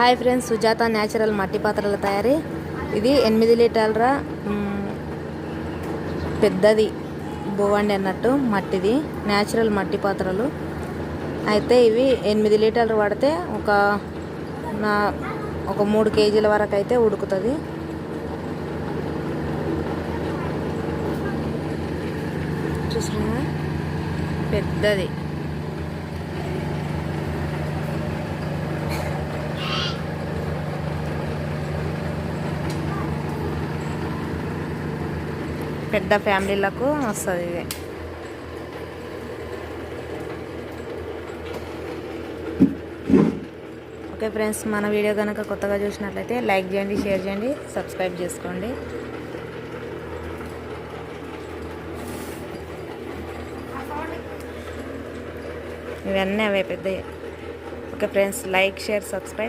Hi friends, Sujatha natural మట్టి పాత్రల తయారీ. ఇది 8 లీటర్ల పెద్దది బోవండి అన్నట్టు మట్టిది న్యాచురల్ మట్టి పాత్రలు. అయితే ఇవి 8 లీటర్లు పడితే ఒక 3 కేజీల వరకు అయితే ఉడుకుతుంది. చూసినా పెద్దది. పెద్ద ఫ్యామిలీలకు వస్తుంది ఇది. ఓకే ఫ్రెండ్స్, మన వీడియో కనుక కొత్తగా చూసినట్లయితే లైక్ చేయండి, షేర్ చేయండి, సబ్స్క్రైబ్ చేసుకోండి. ఇవన్నీ అవే పెద్దవి. Okay friends, like, share, subscribe.